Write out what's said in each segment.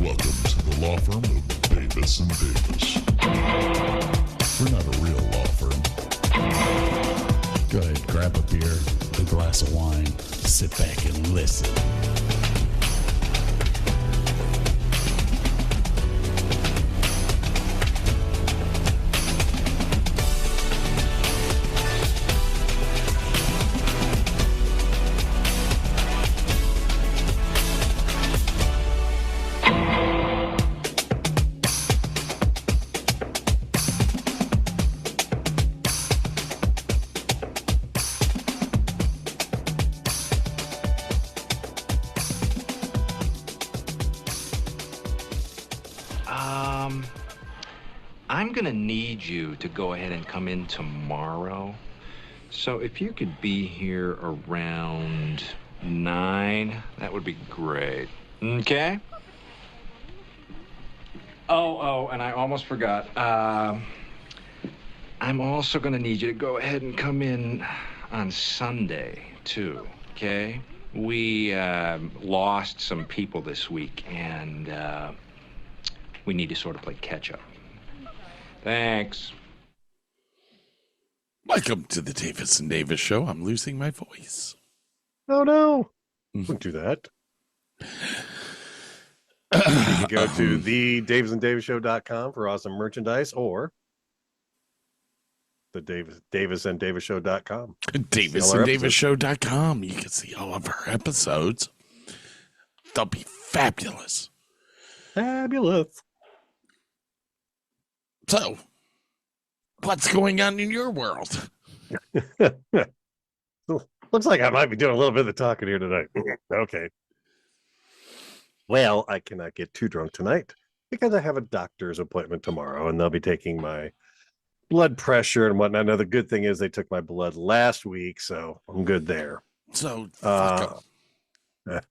Welcome to the law firm of Davis and Davis. We're not a real law firm. Go ahead, grab a beer, a glass of wine, sit back and listen. I'm gonna need you to go ahead and come in tomorrow. So if you could be here around 9, that would be great. Okay? Oh, and I almost forgot. I'm also gonna need you to go ahead and come in on Sunday, too, okay? We lost some people this week, and we need to sort of play catch-up. Thanks. Welcome to the Davis and Davis Show. I'm losing my voice. Oh, no. Don't do that. You can go to the davisanddavishow.com for awesome merchandise, or the davisanddavishow.com. davisanddavishow.com. You can see all of our episodes. They'll be fabulous. Fabulous. So, what's going on in your world? Looks like I might be doing a little bit of the talking here tonight. Okay. Well, I cannot get too drunk tonight because I have a doctor's appointment tomorrow, and they'll be taking my blood pressure and whatnot. Now, the good thing is they took my blood last week, so I'm good there. So, fuck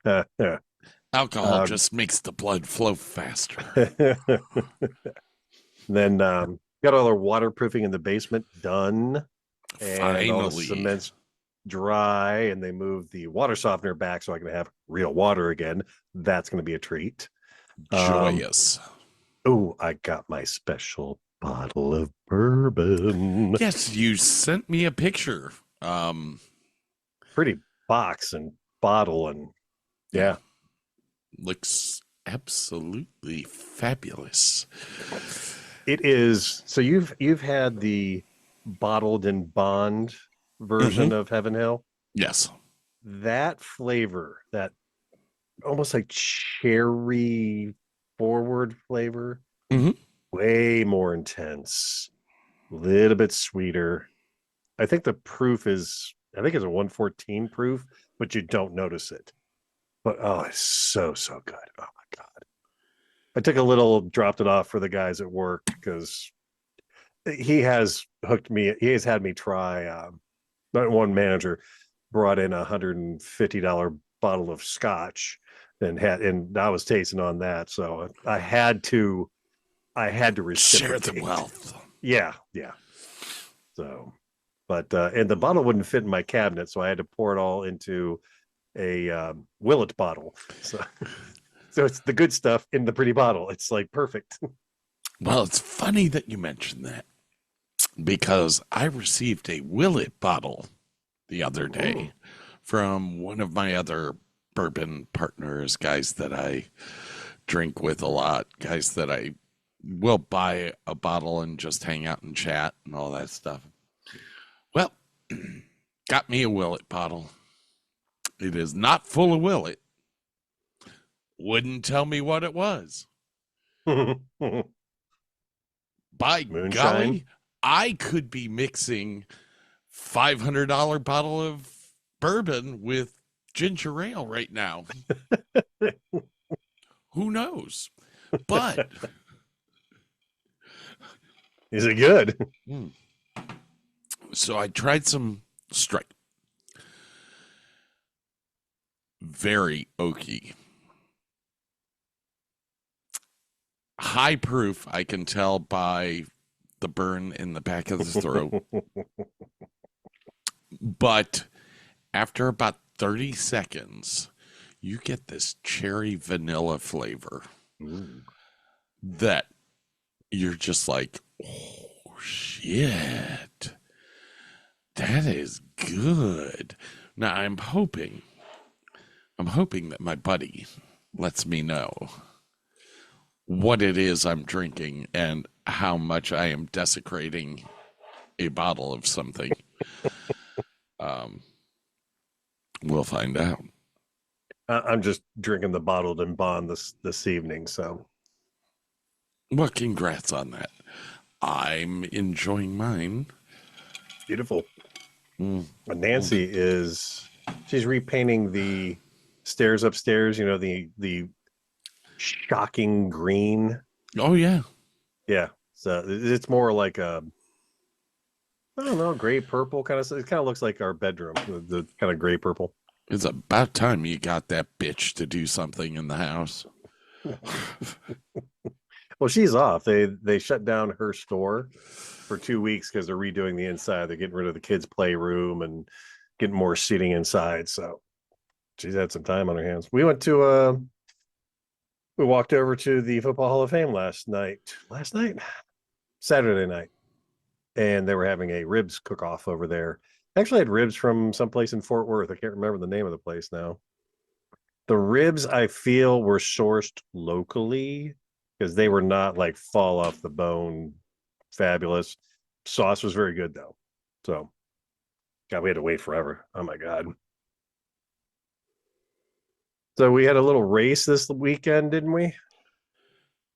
'em. Alcohol just makes the blood flow faster. Then got all our waterproofing in the basement done. And all the Finally. cement's dry, and they moved the water softener back so I can have real water again. That's going to be a treat. Joyous. Oh, I got my special bottle of bourbon. Yes, you sent me a picture. Pretty box and bottle, and yeah. Looks absolutely fabulous. It is. So you've had the bottled and bond version of Heaven Hill. Yes. That flavor, that almost like cherry forward flavor, way more intense, a little bit sweeter. I think the proof is, I think it's a 114 proof, but you don't notice it. But oh, it's so good. Oh my God. I took a little, dropped it off for the guys at work because he has hooked me. He has had me try. One manager brought in $150 bottle of scotch and I was tasting on that. So I had to reciprocate. Share the wealth. Yeah. So, but and the bottle wouldn't fit in my cabinet, so I had to pour it all into a Willet bottle. So it's the good stuff in the pretty bottle. It's like perfect. Well, it's funny that you mentioned that because I received a Willet bottle the other day from one of my other bourbon partners, guys that I drink with a lot, guys that I will buy a bottle and just hang out and chat and all that stuff. Well, got me a Willet bottle. It is not full of Willet. Wouldn't tell me what it was. By Moonshine? golly, I could be mixing $500 bottle of bourbon with ginger ale right now. Who knows? But is it good? So I tried some straight. Very oaky. High proof, I can tell by the burn in the back of the throat. But after about 30 seconds, you get this cherry vanilla flavor. Ooh. that you're just like, oh shit, that is good. Now I'm hoping that my buddy lets me know what it is I'm drinking and how much I am desecrating a bottle of something. We'll find out. I'm just drinking the bottled and bond this evening. So, Well, congrats on that. I'm enjoying mine. beautiful. Nancy she's repainting the stairs upstairs. You know, the shocking green. Oh yeah. Yeah. So it's more like a, I don't know, gray purple kind of. It kind of looks like our bedroom, the kind of gray purple. It's about time you got that bitch to do something in the house. Well, she's off. They shut down her store for 2 weeks because they're redoing the inside. They're getting rid of the kids' playroom and getting more seating inside. So she's had some time on her hands. We walked over to the Football Hall of Fame Saturday night, and they were having a ribs cook-off over there. Actually had ribs from someplace in Fort Worth. I can't remember the name of the place now. The ribs, I feel, were sourced locally because they were not like fall off the bone fabulous. Sauce was very good though. So, God, we had to wait forever. Oh my God. So we had a little race this weekend, didn't we?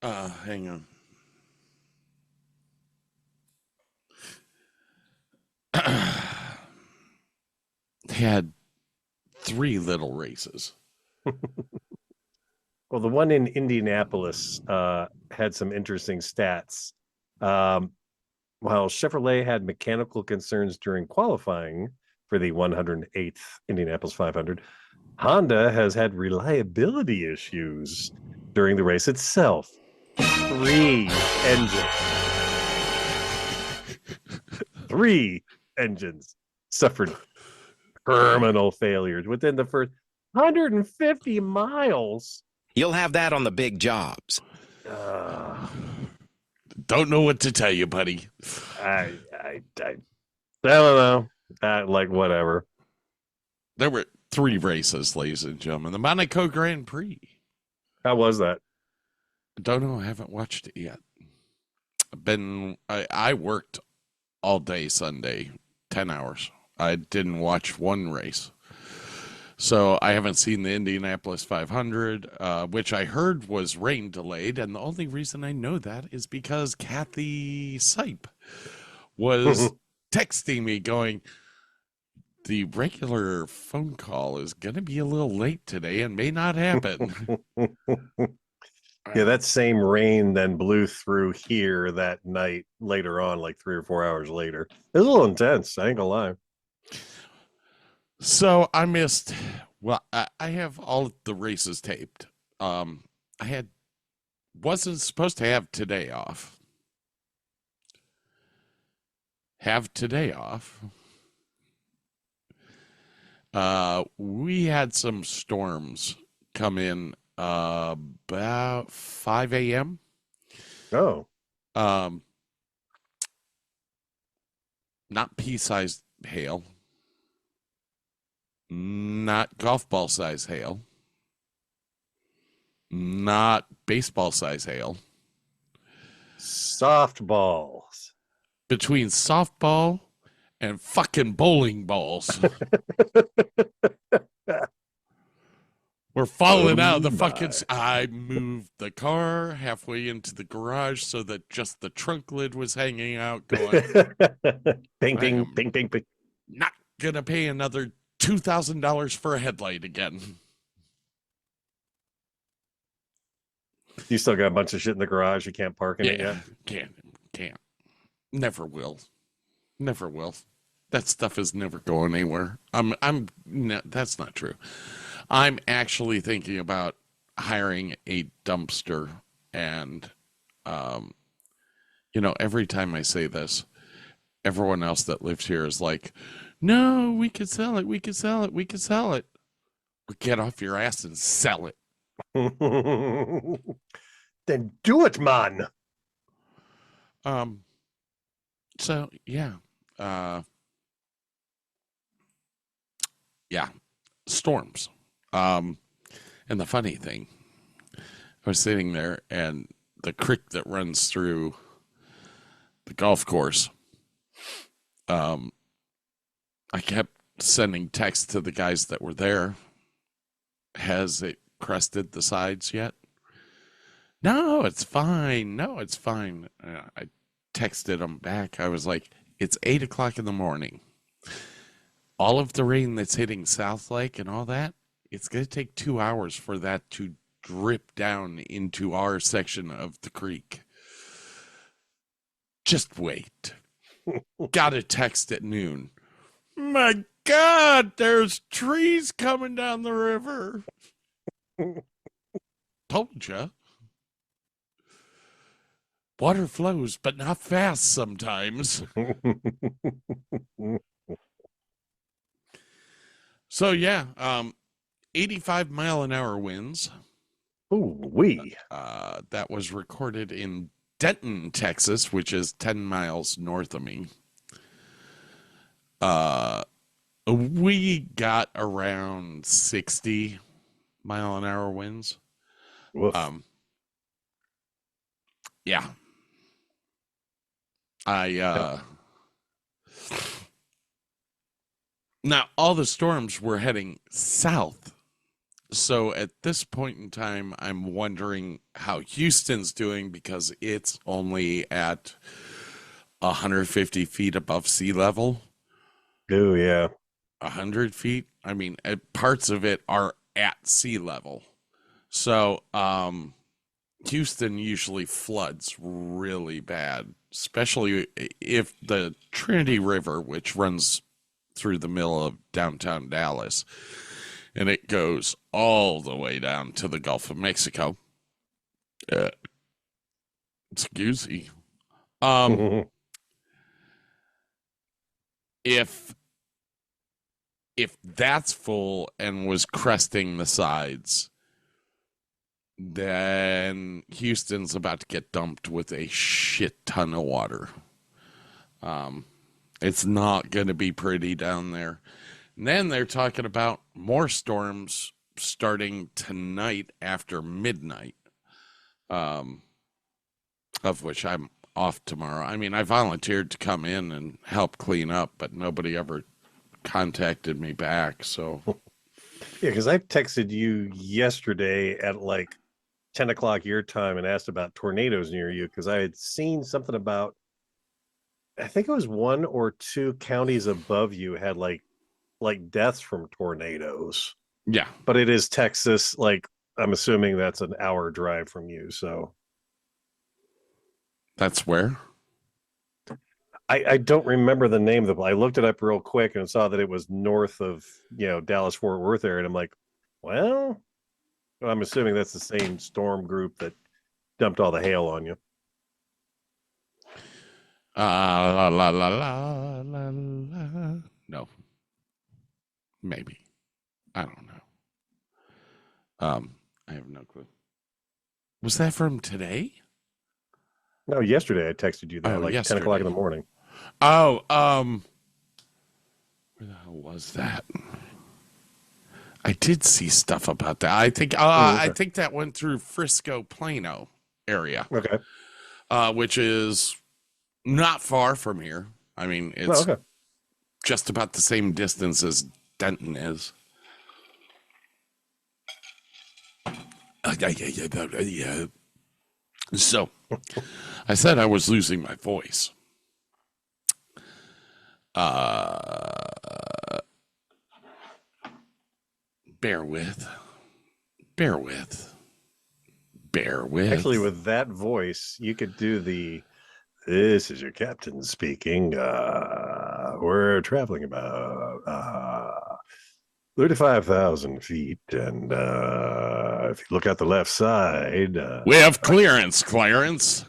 Hang on. Had 3 little races. Well, the one in Indianapolis had some interesting stats. While Chevrolet had mechanical concerns during qualifying for the 108th Indianapolis 500, Honda has had reliability issues during the race itself. 3 engines suffered terminal failures within the first 150 miles. You'll have that on the big jobs. Don't know what to tell you, buddy. I don't know. Like, whatever. There were 3 races, ladies and gentlemen. The Monaco Grand Prix. How was that? Don't know. I haven't watched it yet. I worked all day Sunday, 10 hours. I didn't watch one race. So I haven't seen the Indianapolis 500, which I heard was rain delayed. And the only reason I know that is because Kathy Sipe was texting me going, the regular phone call is going to be a little late today and may not happen. Yeah, that same rain then blew through here that night later on, like 3 or 4 hours later. It was a little intense. I ain't gonna lie. So I missed, well, I have all the races taped. Wasn't supposed to have today off. We had some storms come in about 5 a.m. Oh. Not pea-sized hail. Not golf ball size hail. Not baseball size hail. Softballs. Between softball and fucking bowling balls. We're falling out of the fucking... I moved the car halfway into the garage so that just the trunk lid was hanging out going... Ping, ping, ping, ping, ping. Not gonna pay another $2,000 for a headlight again. You still got a bunch of shit in the garage. You can't park in it yet? Can't. Never will. That stuff is never going anywhere. No, that's not true. I'm actually thinking about hiring a dumpster, and every time I say this, everyone else that lives here is like, no, we could sell it. Well, get off your ass and sell it. Then do it, man. So yeah. Yeah. Storms. And the funny thing, I was sitting there and the creek that runs through the golf course, I kept sending texts to the guys that were there. Has it crested the sides yet? No, it's fine. No, it's fine. I texted them back. I was like, it's 8 o'clock in the morning. All of the rain that's hitting South Lake and all that, it's going to take 2 hours for that to drip down into our section of the creek. Just wait. Got a text at noon. My God, there's trees coming down the river. Told ya. Water flows, but not fast sometimes. So yeah, 85-mile-an-hour winds. Ooh, wee. That was recorded in Denton, Texas, which is 10 miles north of me. We got around 60-mile-an-hour winds. Woof. Yeah. Now all the storms were heading south. So at this point in time, I'm wondering how Houston's doing because it's only at 150 feet above sea level. Oh, yeah. 100 feet. I mean, parts of it are at sea level. So, Houston usually floods really bad, especially if the Trinity River, which runs through the middle of downtown Dallas, and it goes all the way down to the Gulf of Mexico. Excuse me. If that's full and was cresting the sides, then Houston's about to get dumped with a shit ton of water. It's not going to be pretty down there. And then they're talking about more storms starting tonight after midnight, of which I'm off tomorrow. I mean, I volunteered to come in and help clean up, but nobody ever contacted me back. So, yeah, because I texted you yesterday at like 10 o'clock your time and asked about tornadoes near you because I had seen something about, I think it was 1 or 2 counties above you had like deaths from tornadoes. yeah. But it is Texas. Like, I'm assuming that's an hour drive from you. So That's where? I don't remember the name of the, I looked it up real quick and saw that it was north of, Dallas Fort Worth area. And I'm like, well, I'm assuming that's the same storm group that dumped all the hail on you. La, la, la, la, la, la. No. Maybe. I don't know. I have no clue. Was that from today? No, yesterday I texted you that, like 10 o'clock in the morning. Oh, where the hell was that? I did see stuff about that. I think, I think that went through Frisco, Plano area. Okay. Which is not far from here. I mean, it's just about the same distance as Denton is. So, I said I was losing my voice. Bear with. Actually, with that voice, you could do this is your captain speaking. We're traveling about 35,000 feet. And if you look out the left side, we have clearance, Clarence.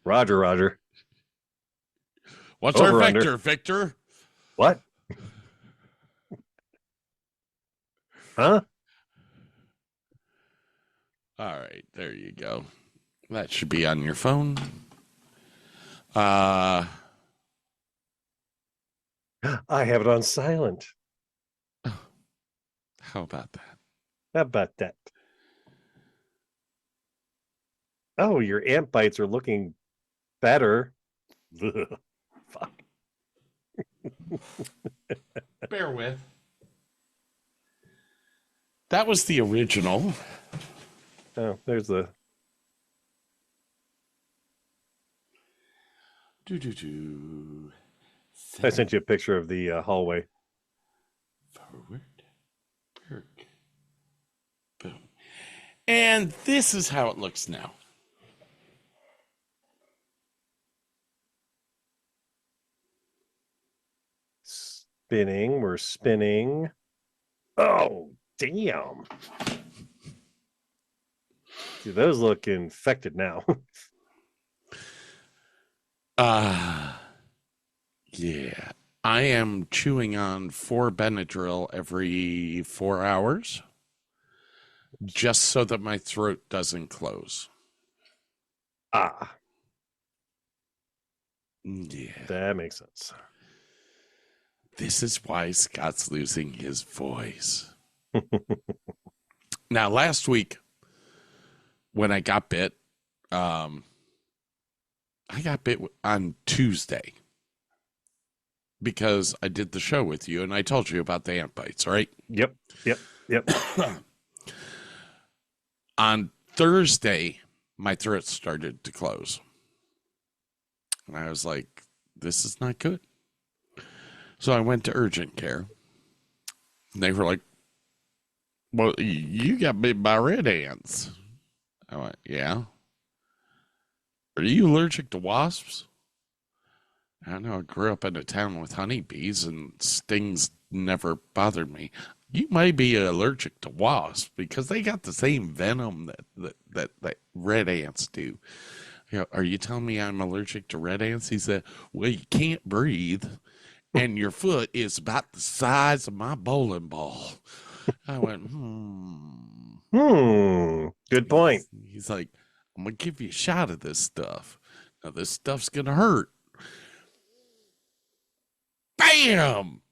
Roger. What's our vector, Victor? What? Huh? All right, there you go. That should be on your phone. I have it on silent. How about that? How about that? Oh, your ant bites are looking better. Ugh, fuck. Bear with. That was the original. Oh, there's the. I sent you a picture of the hallway. Forward. Burke. Boom. And this is how it looks now. Spinning. We're spinning. Oh, damn. See, those look infected now. Yeah. I am chewing on 4 Benadryl every 4 hours just so that my throat doesn't close. Ah, Yeah. that makes sense. This is why Scott's losing his voice. Now, last week, when I got bit, I got bit on Tuesday because I did the show with you and I told you about the ant bites, right? Yep. On Thursday, my throat started to close. And I was like, this is not good. So I went to urgent care. And they were like, well, you got bit by red ants. I went, yeah. Are you allergic to wasps? I know I grew up in a town with honeybees and stings never bothered me. You may be allergic to wasps because they got the same venom that red ants do. You know, are you telling me I'm allergic to red ants? He said, well, you can't breathe and your foot is about the size of my bowling ball. I went, Good point. He's like, I'm going to give you a shot of this stuff. Now, this stuff's going to hurt. Bam!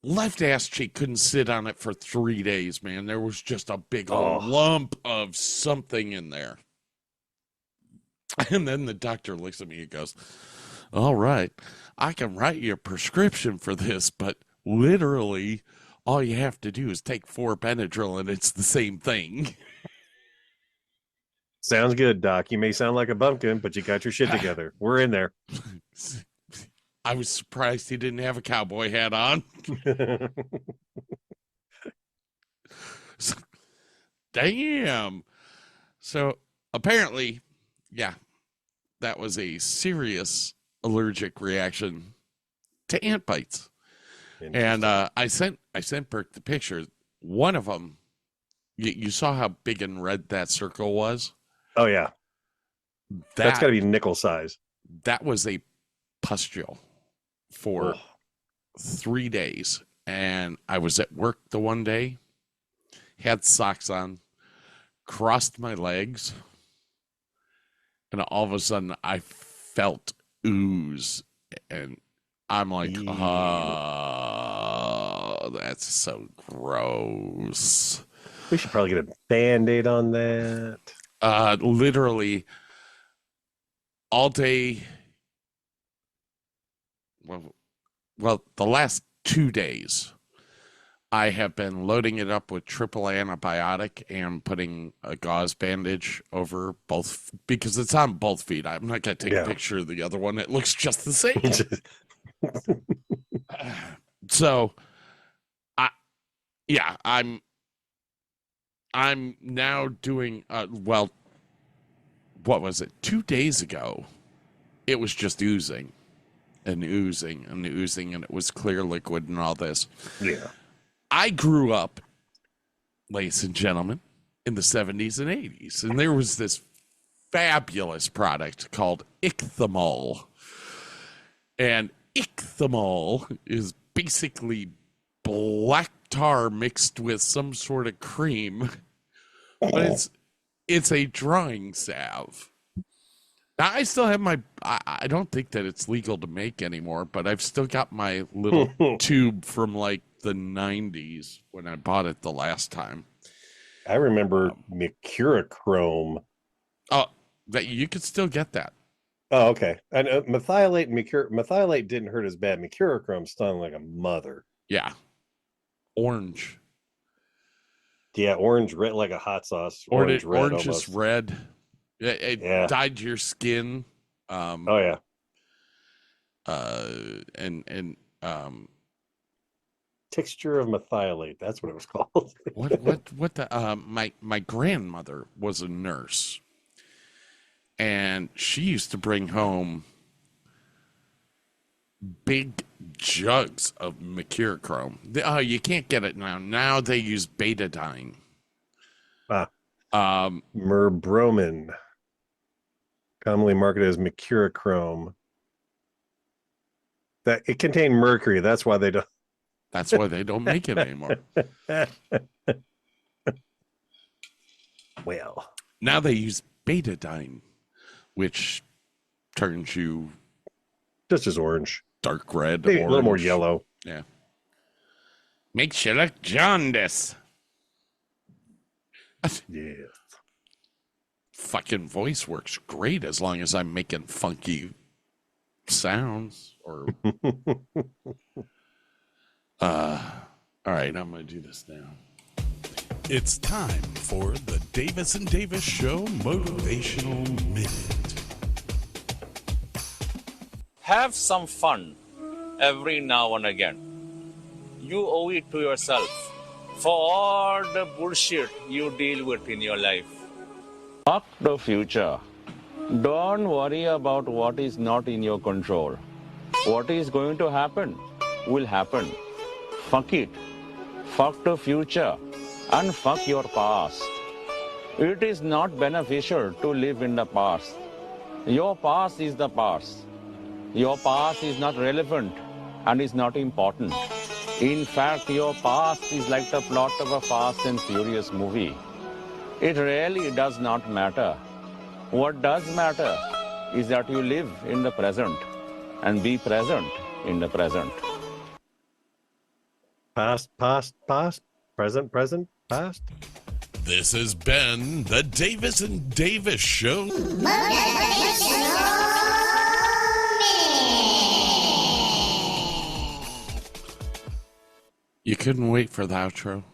Left ass cheek couldn't sit on it for 3 days, man. There was just a big old lump of something in there. And then the doctor looks at me and goes, all right, I can write you a prescription for this, but literally all you have to do is take 4 Benadryl and it's the same thing. Sounds good, Doc. You may sound like a bumpkin, but you got your shit together. We're in there. I was surprised he didn't have a cowboy hat on. Damn. So apparently, yeah, that was a serious allergic reaction to ant bites. And I sent Burke the picture. One of them, you saw how big and red that circle was? Oh, yeah. That's got to be nickel size. That was a pustule for 3 days. And I was at work the one day, had socks on, crossed my legs, and all of a sudden I felt ooze. And I'm like, oh, that's so gross. We should probably get a Band-Aid on that. Literally all day. Well, the last 2 days, I have been loading it up with triple antibiotic and putting a gauze bandage over both because it's on both feet. I'm not going to take a picture of the other one. It looks just the same. So, I'm now doing, well, what was it? 2 days ago, it was just oozing and oozing and oozing, and it was clear liquid and all this. Yeah. I grew up, ladies and gentlemen, in the 70s and 80s, and there was this fabulous product called Ichthymol. And Ichthymol is basically black tar mixed with some sort of cream, but it's a drawing salve. Now, I still have my, I don't think that it's legal to make anymore, but I've still got my little tube from like the 90s when I bought it the last time. I remember mercurochrome. Oh, that you could still get that. Oh, okay. And methylate and methylate didn't hurt as bad. Mercurochrome stung like a mother. Yeah. Orange. Yeah, orange red like a hot sauce. Orange red. Orange is red. It dyed your skin. Oh yeah. And Texture of methylate. That's what it was called. what the my grandmother was a nurse, and she used to bring home big jugs of mercurochrome. You can't get it now. Now they use betadine. Merbromin, commonly marketed as mercurochrome. That it contained mercury. That's why they don't. That's why they don't make it anymore. Well, now they use betadine, which turns you just as orange, dark red, maybe orange. A little more yellow. Yeah, makes you look jaundice. Yeah. Fucking voice works great as long as I'm making funky sounds or all right, I'm gonna do this now. It's time for the Davis and Davis Show Motivational Minute. Have some fun every now and again. You owe it to yourself for all the bullshit you deal with in your life. Fuck the future. Don't worry about what is not in your control. What is going to happen will happen. Fuck it. Fuck the future. And fuck your past. It is not beneficial to live in the past. Your past is the past. Your past is not relevant and is not important. In fact, your past is like the plot of a Fast and Furious movie. It really does not matter. What does matter is that you live in the present and be present in the present. Past, present, past. This has been the Davis and Davis Show. You couldn't wait for the outro?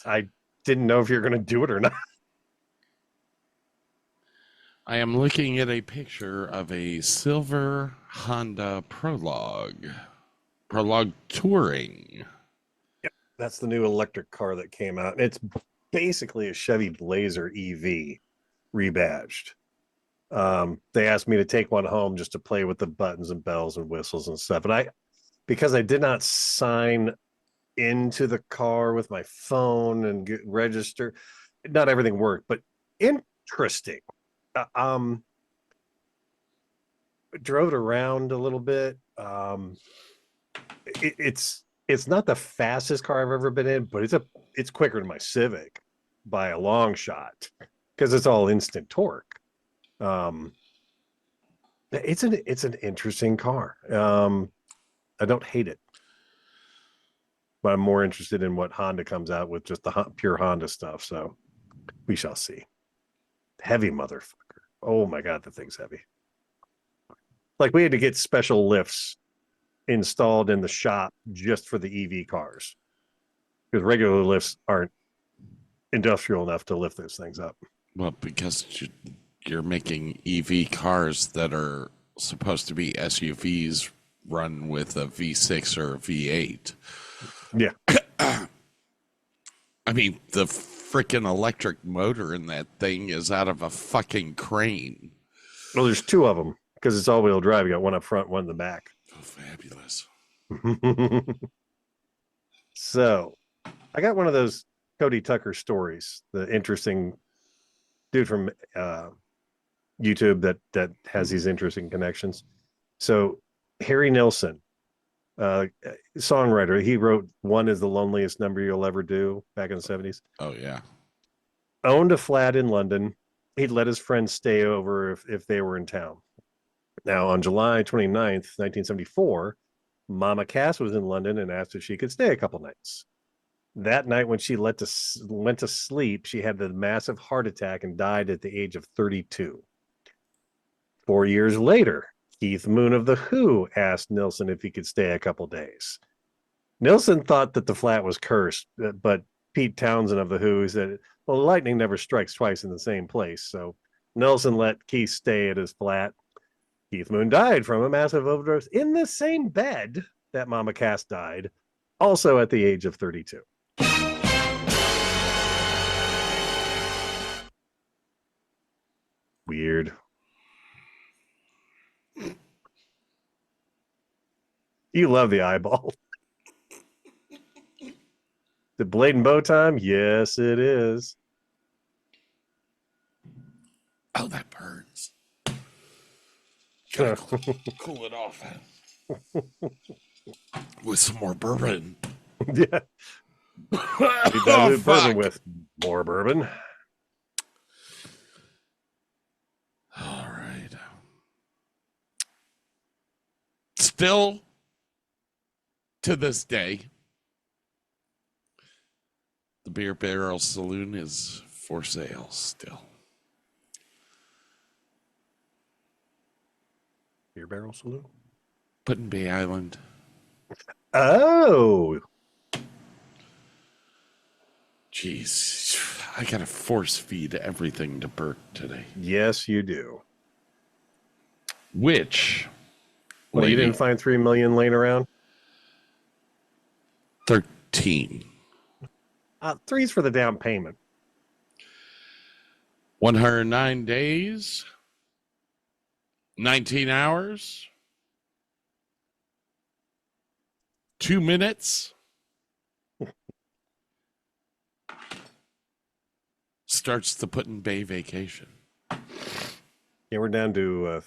I didn't know if you're going to do it or not. I am looking at a picture of a silver Honda Prologue Touring. Yep, that's the new electric car that came out. It's basically a Chevy Blazer EV rebadged. They asked me to take one home just to play with the buttons and bells and whistles and stuff. And because I did not sign into the car with my phone and register, not everything worked, but interesting. Drove it around a little bit. It's not the fastest car I've ever been in, but it's quicker than my Civic by a long shot because it's all instant torque. It's an interesting car. I don't hate it, but I'm more interested in what Honda comes out with, just the pure Honda stuff. So we shall see. Heavy motherfucker. Oh my God, the thing's heavy. Like we had to get special lifts installed in the shop just for the EV cars because regular lifts aren't industrial enough to lift those things up. Well, because you're making EV cars that are supposed to be SUVs run with a V6 or a V8. Yeah. I mean, the freaking electric motor in that thing is out of a fucking crane. Well, there's two of them because it's all-wheel drive. You got one up front, one in the back. Oh, fabulous. So I got one of those Cody Tucker stories, the interesting dude from YouTube that has these interesting connections. So Harry Nilsson, songwriter, he wrote "One Is the Loneliest Number You'll Ever Do" back in the 70s. Oh, yeah. owned a flat in London. He'd let his friends stay over if they were in town. Now, on July 29th, 1974, Mama Cass was in London and asked if she could stay a couple nights. That night, when she went to sleep, she had the massive heart attack and died at the age of 32. 4 years later, Keith Moon of The Who asked Nilsson if he could stay a couple days. Nilsson thought that the flat was cursed, but Pete Townsend of The Who said, well, lightning never strikes twice in the same place. So Nilsson let Keith stay at his flat. Keith Moon died from a massive overdose in the same bed that Mama Cass died, also at the age of 32. Weird. You love the eyeball. The blade and bow time? Yes, it is. Oh, that burns. Gotta cool it off with some more bourbon. Yeah. He does it bourbon with more bourbon. All right. Still, to this day, the Beer Barrel Saloon is for sale still. Beer Barrel Saloon? Put-in Bay Island. Oh. Jeez. I got to force feed everything to Burke today. Yes, you do. Which? Well, you didn't find $3 million laying around? 13. 3's for the down payment. 109 days. 19 hours. 2 minutes. Starts the Put-in Bay vacation. Yeah, we're down to a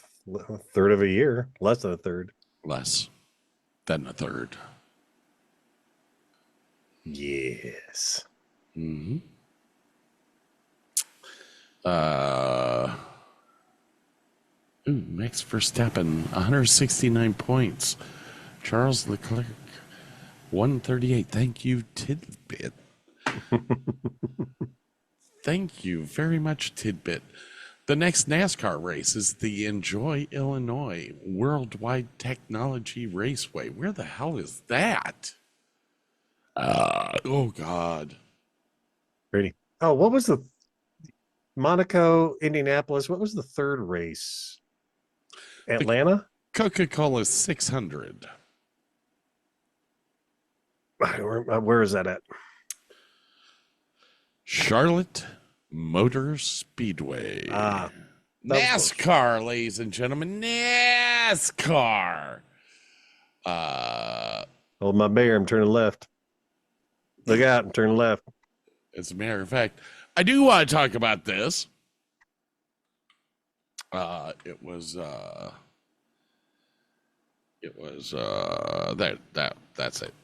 third of a year. Less than a third. Less than a third. Yes. Mm-hmm. Max Verstappen, 169 points. Charles Leclerc, 138. Thank you, Tidbit. Thank you very much, Tidbit. The next NASCAR race is the Enjoy Illinois Worldwide Technology Raceway. Where the hell is that? Oh, God. Ready? Oh, what was the Monaco, Indianapolis? What was the third race? Atlanta? Coca-Cola 600. Where is that at? Charlotte Motor Speedway. NASCAR, ladies and gentlemen. NASCAR. Hold my bear. I'm turning left. Look out. I'm turning left. As a matter of fact, I do want to talk about this. It was that's it.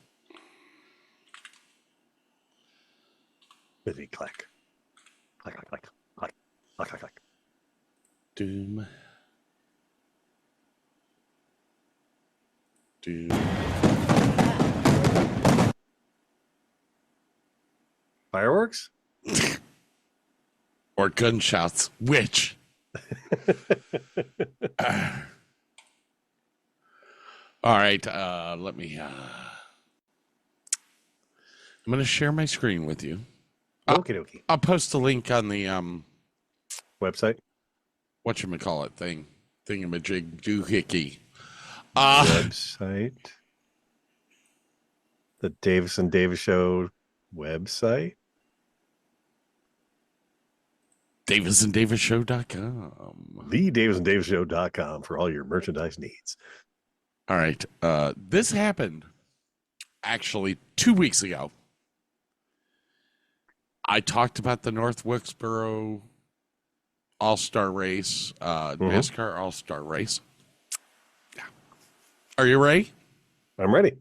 Busy clack. Clack, clack, clack, clack, clack, clack, clack. Doom. Fireworks? Or gunshots. Which? All right. Let me. I'm going to share my screen with you. Okie dokie. I'll post a link on the Website? whatchamacallit thing. Thingamajig doohickey. Website? The Davis and Davis Show website? DavisandDavisShow.com. TheDavisandDavisShow.com for all your merchandise needs. All right. This happened actually 2 weeks ago. I talked about the North Wilkesboro All-Star Race, NASCAR All-Star Race. Yeah. Are you ready? I'm ready.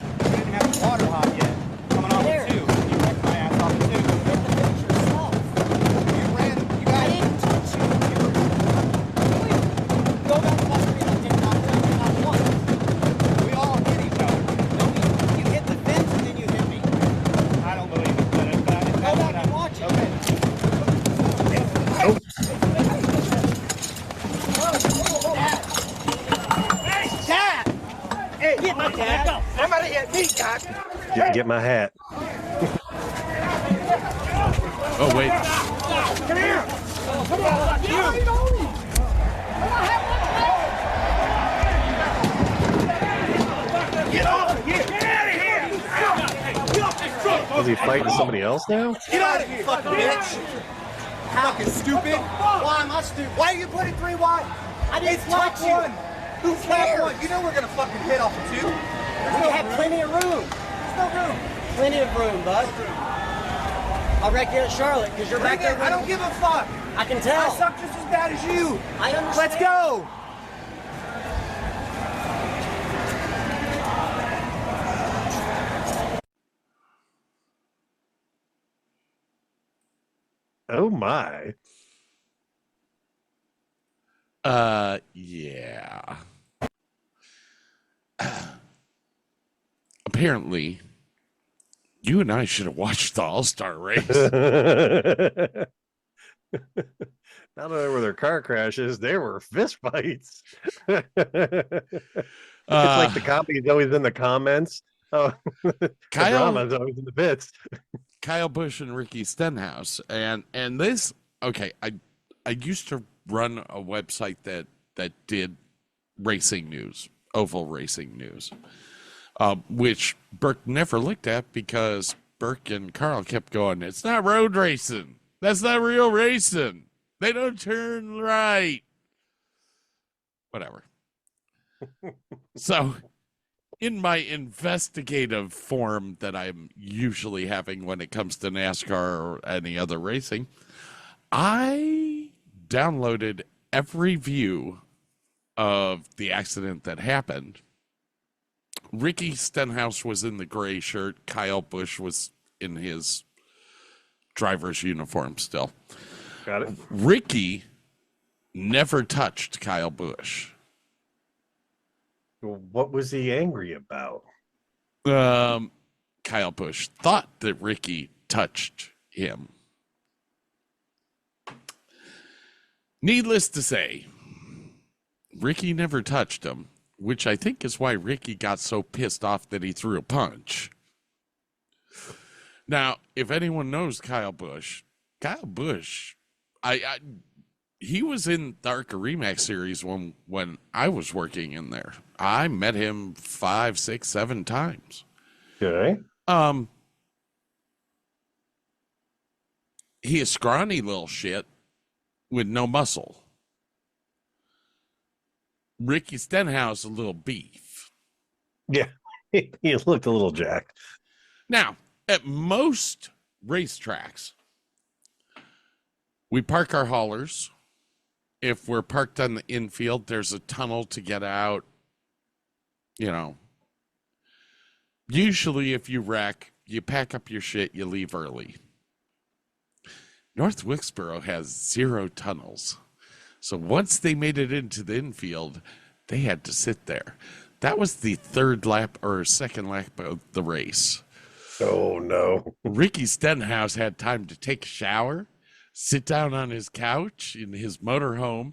I didn't have the water hot yet. Coming on with two. You wrecked my ass off the two. Get my hat. Oh, wait. Come here. Come on. Get off of here. Get out of here. Get off this truck. Is he fighting somebody else now? Get out of here, fucking bitch. Fucking stupid. Why am I stupid? Why are you putting 3 wide? I didn't touch you. Who cares? You know we're gonna fucking hit off of 2. We have plenty of room. There's no room. Plenty of room, bud. I'll wreck you at Charlotte because you're back there. I don't give a fuck. I can tell. I suck just as bad as you. I understand. Let's go. Oh my. Yeah. Apparently, you and I should have watched the All-Star race. Not only were there car crashes, there were fist fights. It's like the copy is always in the comments. Oh, the drama is always in the bits. Kyle Busch and Ricky Stenhouse, and this. Okay, I used to run a website that did racing news, oval racing news, which Burke never looked at because Burke and Carl kept going, "It's not road racing. That's not real racing. They don't turn right." Whatever. So, in my investigative form that I'm usually having when it comes to NASCAR or any other racing, I downloaded every view of the accident that happened. Ricky Stenhouse was in the gray shirt. Kyle Busch was in his driver's uniform still. Got it. Ricky never touched Kyle Busch. What was he angry about? Kyle Busch thought that Ricky touched him. Needless to say, Ricky never touched him, which I think is why Ricky got so pissed off that he threw a punch. Now, if anyone knows Kyle Busch, he was in the ARCA Remax series when I was working in there. I met him 5, 6, 7 times. Okay. He is scrawny little shit with no muscle. Ricky Stenhouse, a little beef. Yeah, he looked a little jacked. Now, at most racetracks, we park our haulers. If we're parked on the infield, there's a tunnel to get out. You know, usually if you wreck, you pack up your shit, you leave early. North Wilkesboro has 0 tunnels. So once they made it into the infield, they had to sit there. That was the 3rd lap or 2nd lap of the race. Oh, no. Ricky Stenhouse had time to take a shower, sit down on his couch in his motorhome,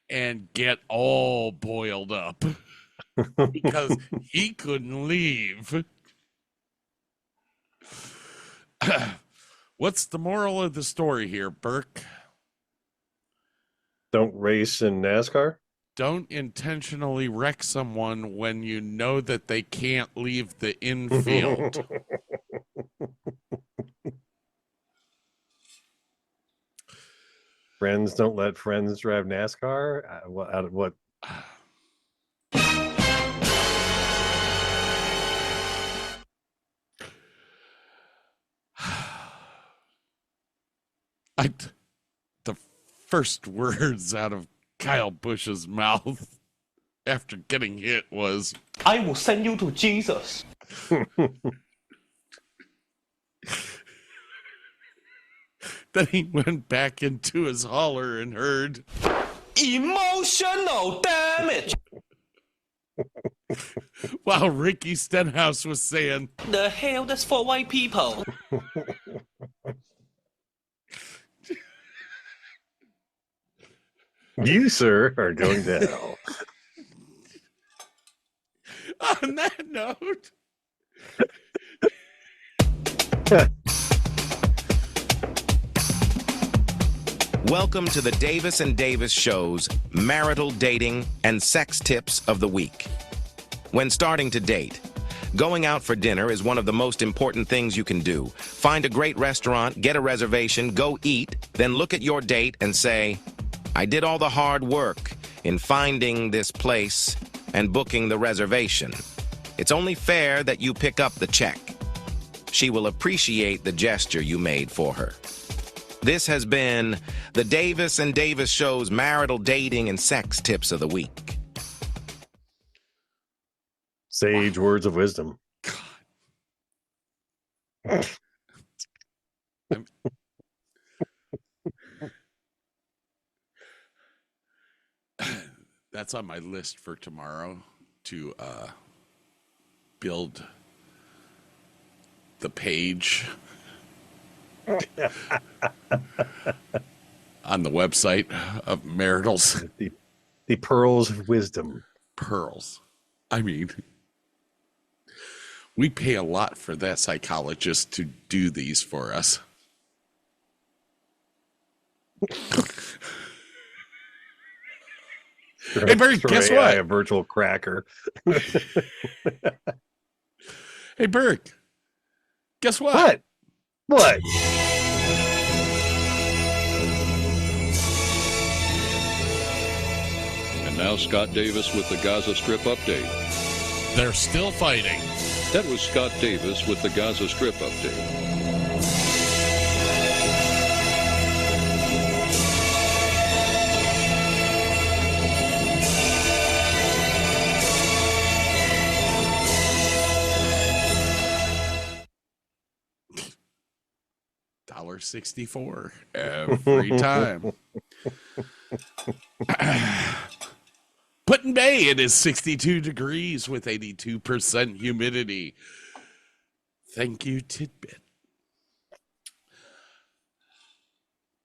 and get all boiled up because he couldn't leave. What's the moral of the story here, Burke? Don't race in NASCAR? Don't intentionally wreck someone when you know that they can't leave the infield. Friends don't let friends drive NASCAR? What? The first words out of Kyle Busch's mouth after getting hit was, "I will send you to Jesus." Then he went back into his hauler and heard, "Emotional damage." while Ricky Stenhouse was saying, "The hell, that's for white people." You, sir, are going to hell. On that note, Welcome to the Davis and Davis Show's marital dating and sex tips of the week. When starting to date, going out for dinner is one of the most important things you can do. Find a great restaurant, get a reservation, go eat, then look at your date and say, I did all the hard work in finding this place and booking the reservation. It's only fair that you pick up the check. She will appreciate the gesture you made for her. This has been the Davis and Davis Show's marital dating and sex tips of the week. Sage words of wisdom. That's on my list for tomorrow to build the page on the website of maritals. The pearls of wisdom. Pearls. I mean, we pay a lot for that psychologist to do these for us. Hey, Bert, guess what? A virtual cracker. Hey, Burke, guess what? What? And now Scott Davis with the Gaza Strip update. They're still fighting. That was Scott Davis with the Gaza Strip update. $1.64 every time. Put-in Bay, it is 62 degrees with 82% humidity. Thank you, Tidbit.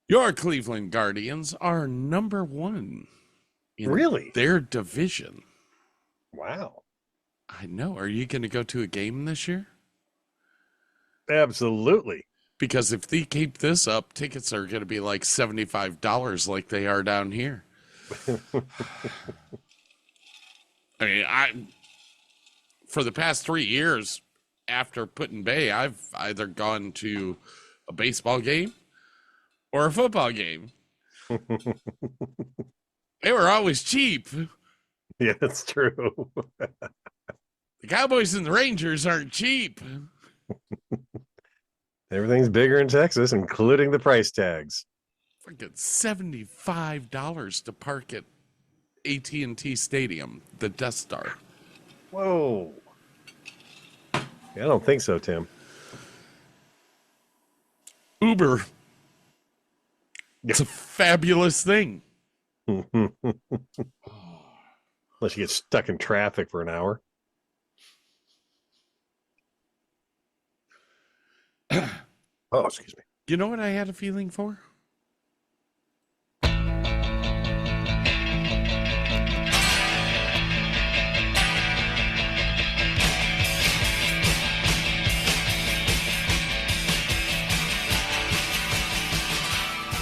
Your Cleveland Guardians are number one in their division. Wow. I know. Are you going to go to a game this year? Absolutely. Because if they keep this up, tickets are going to be like $75 like they are down here. I mean, for the past 3 years after Put-in Bay, I've either gone to a baseball game or a football game. They were always cheap. Yeah, that's true. The Cowboys and the Rangers aren't cheap. Everything's bigger in Texas, including the price tags. Freaking $75 to park at AT&T Stadium, the Death Star. Whoa. Yeah, I don't think so, Tim. Uber. It's a fabulous thing. Unless you get stuck in traffic for an hour. Oh, excuse me. You know what I had a feeling for?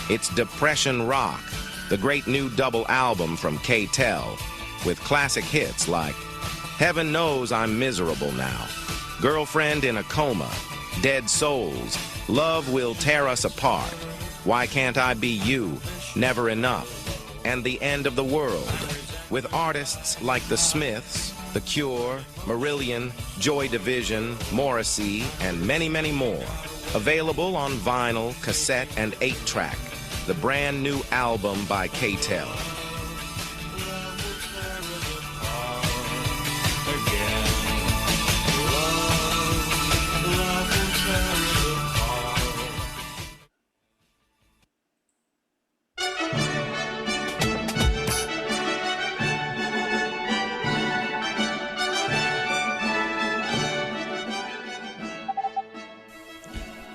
It's Depression Rock, the great new double album from Pt1, with classic hits like Heaven Knows I'm Miserable Now, Girlfriend in a Coma, Dead Souls, Love Will Tear Us Apart, Why Can't I Be You, Never Enough, and The End of the World, with artists like The Smiths, The Cure, Marillion, Joy Division, Morrissey, and many, many more. Available on vinyl, cassette, and 8-track. The brand new album by Kt1.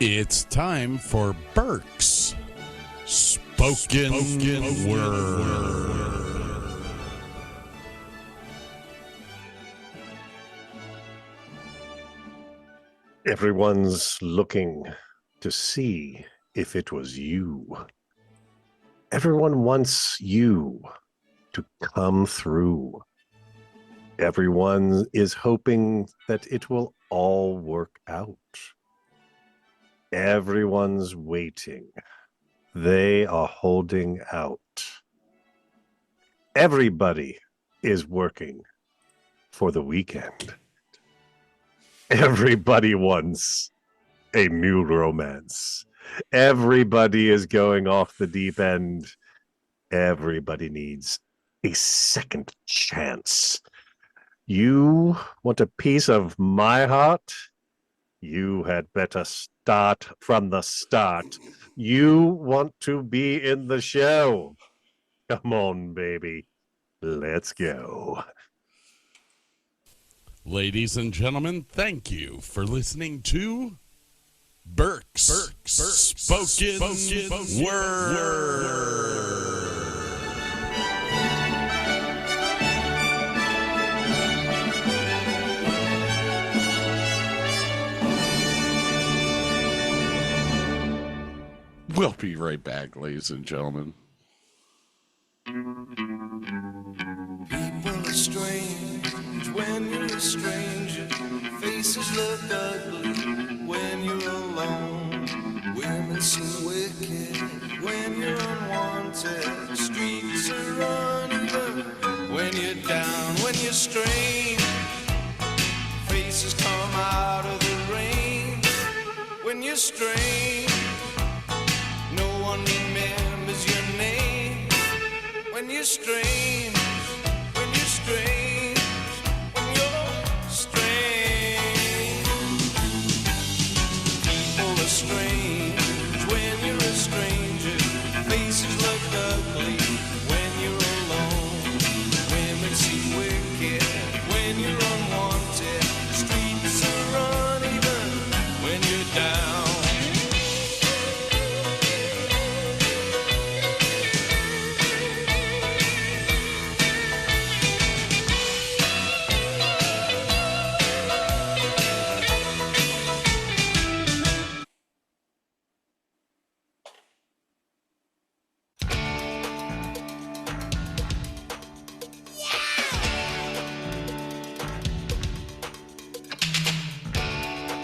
It's time for Burke's Spoken Word. Everyone's looking to see if it was you. Everyone wants you to come through. Everyone is hoping that it will all work out. Everyone's waiting. They are holding out. Everybody is working for the weekend. Everybody wants a new romance. Everybody is going off the deep end. Everybody needs a second chance. You want a piece of my heart? You had better start from the start. You want to be in the show. Come on, baby. Let's go. Ladies and gentlemen, thank you for listening to Burke's Spoken Word. We'll be right back, ladies and gentlemen. People are strange when you're a stranger. Faces look ugly when you're alone. Women seem wicked when you're unwanted. Streets are uneven when you're down, when you're strange. Faces come out of the rain when you're strange. No one remembers your name when you're strange. When you're strange. When you're strange. People are strange when you're a stranger. Faces look ugly when you're alone. Women seem wicked when you're unwanted. Streets are uneven when you're down.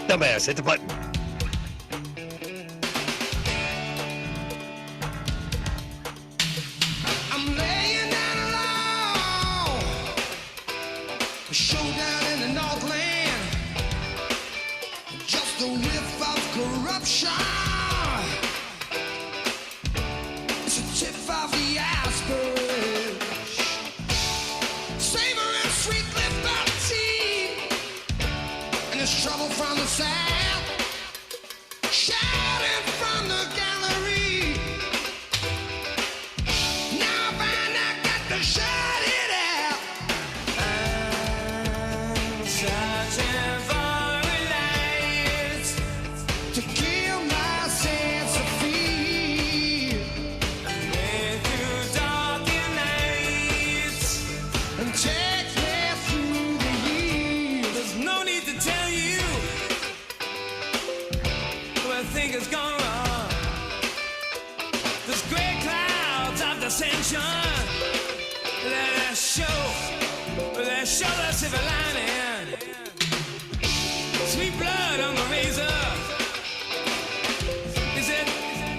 Dumbass, hit the button. I'm laying down alone. A showdown in the Northland. Just a whiff of corruption. It's a tip off the iceberg. Savoring sweet lift of tea. And there's trouble from the south. Shouting from the gallery. Now I find I got to shut it out. I'm searching for relief to kill my sense of fear. Make you darken nights and take me through the years. There's no need to tell you where things has gone wrong. There's gray clouds of dissension. Let's show the silver lining. Sweet blood on the razor. Is it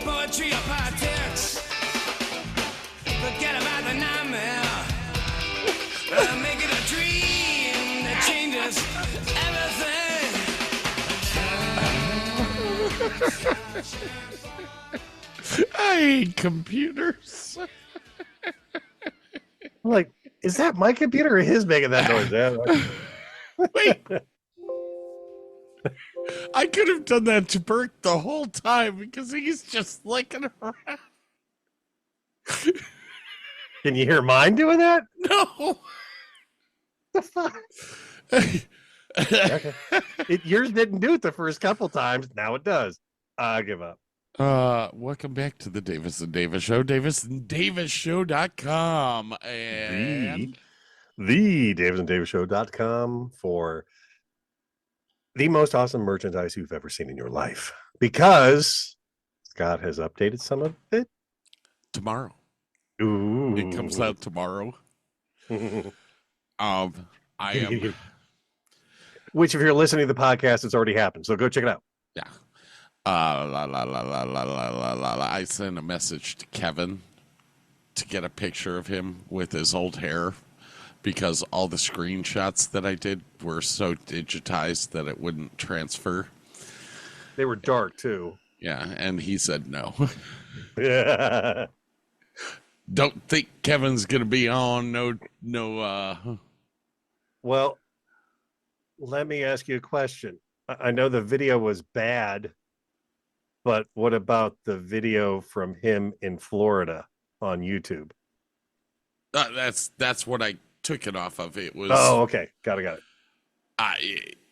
poetry or politics? Forget about the nightmare. Make it a dream that changes everything. I hate computers. I'm like, is that my computer or his making that noise? Yeah. Wait. I could have done that to Burke the whole time because he's just licking around. Can you hear mine doing that? No. The fuck? Okay. Yours didn't do it the first couple times. Now it does. I give up. Welcome back to the Davis and Davis Show, davisanddavisshow.com. And the davisanddavishow.com for the most awesome merchandise you've ever seen in your life, because Scott has updated some of it tomorrow. Ooh. It comes out tomorrow. I am. Which, if you're listening to the podcast, it's already happened. So go check it out. Yeah. I sent a message to Kevin to get a picture of him with his old hair, because all the screenshots that I did were so digitized that it wouldn't transfer. They were dark too. Yeah, and he said no. Yeah. Don't think Kevin's gonna be on. No. Well, let me ask you a question. I know the video was bad, but what about the video from him in Florida on YouTube? That's what I took it off of. It was. Oh, okay. Got it.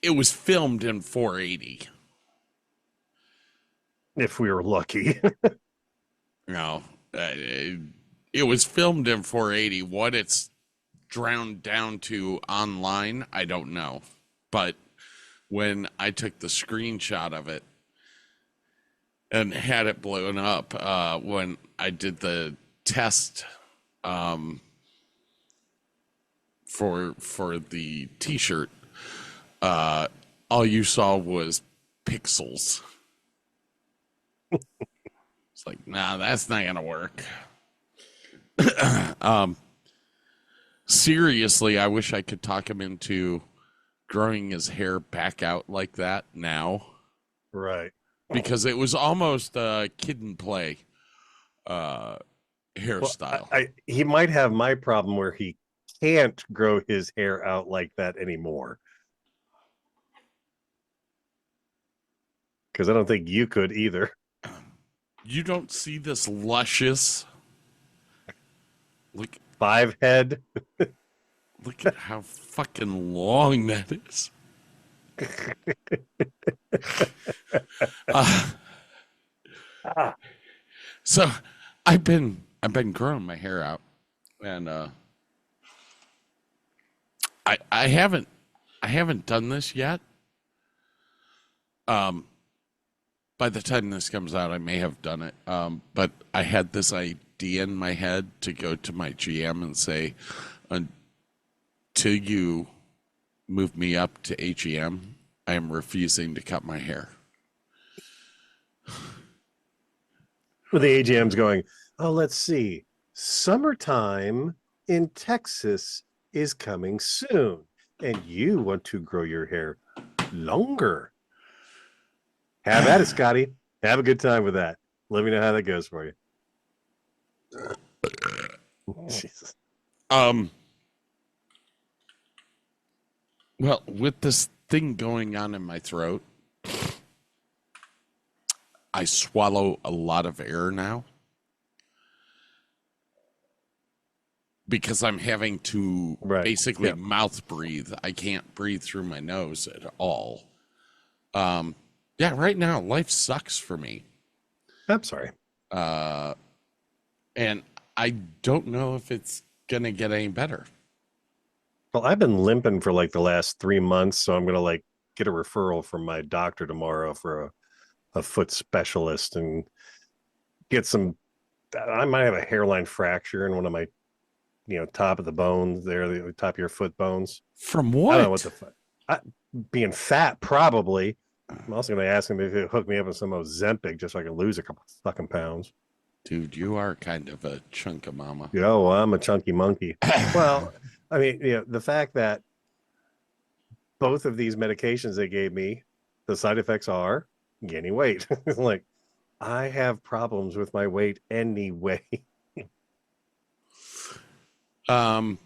It was filmed in 480. If we were lucky. No, it was filmed in 480. What it's drowned down to online, I don't know. But when I took the screenshot of it and had it blown up, when I did the test for the t-shirt, all you saw was pixels. It's like, nah, that's not gonna work. Seriously, I wish I could talk him into growing his hair back out like that now. Right. Because it was almost a kid and play hairstyle. Well, he might have my problem where he can't grow his hair out like that anymore. Because I don't think you could either. You don't see this luscious, look, 5 head. Look at how fucking long that is. So I've been growing my hair out, and I haven't done this yet. By the time this comes out, I may have done it. But I had this idea in my head to go to my GM and say, until you move me up to AGM, I am refusing to cut my hair. Well, the AGM's going, oh, let's see. Summertime in Texas is coming soon, and you want to grow your hair longer. Have at it, Scotty. Have a good time with that. Let me know how that goes for you. Jesus. Well, with this thing going on in my throat, I swallow a lot of air now because I'm having to basically mouth breathe. I can't breathe through my nose at all. Yeah, right now life sucks for me. I'm sorry. And I don't know if it's gonna get any better. Well, I've been limping for like the last 3 months, so I'm gonna like get a referral from my doctor tomorrow for a foot specialist and get some. I might have a hairline fracture in one of my, top of the bones there, the top of your foot bones. From what? I don't know what the fuck. Being fat, probably. I'm also going to ask him if he'll hook me up with some Ozempic just so I can lose a couple fucking pounds. Dude, you are kind of a chunky mama. Well, I'm a chunky monkey. Well, I mean, the fact that both of these medications they gave me, the side effects are gaining weight. Like, I have problems with my weight anyway. I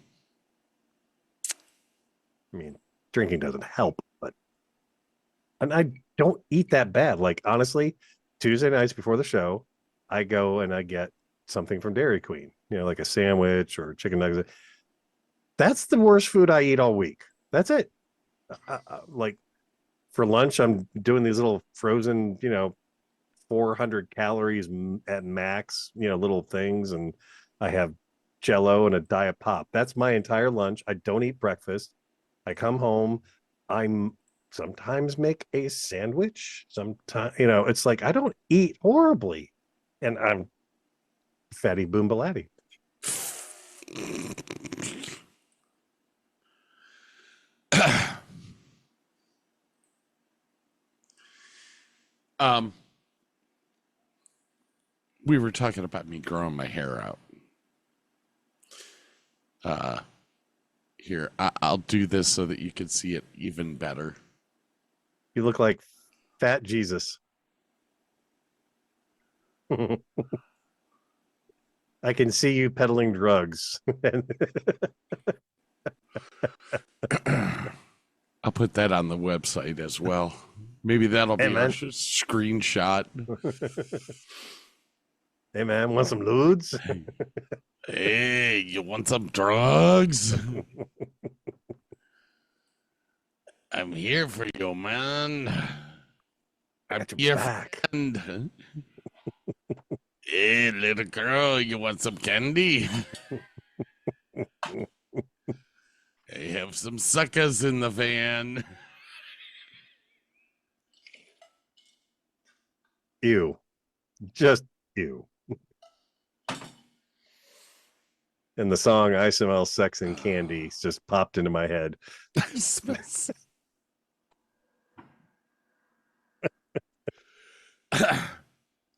mean, drinking doesn't help, but and I don't eat that bad. Like, honestly, Tuesday nights before the show, I go and I get something from Dairy Queen, like a sandwich or chicken nuggets. That's the worst food I eat all week. That's it. Like, for lunch, I'm doing these little frozen, 400 calories at max, little things. And I have Jell-O and a Diet Pop. That's my entire lunch. I don't eat breakfast. I come home. I'm sometimes make a sandwich. Sometimes, it's like I don't eat horribly, and I'm fatty boombalatti. We were talking about me growing my hair out. Here, I'll do this so that you can see it even better. You look like Fat Jesus. I can see you peddling drugs. I'll put that on the website as well. Maybe that'll be our screenshot. Hey, man, want some ludes? Hey, you want some drugs? I'm here for you, man. I'm your friend. Hey, little girl, you want some candy? I have some suckers in the van. Ew. Just ew. And the song I Smell Sex and Candy just popped into my head. I smell sex.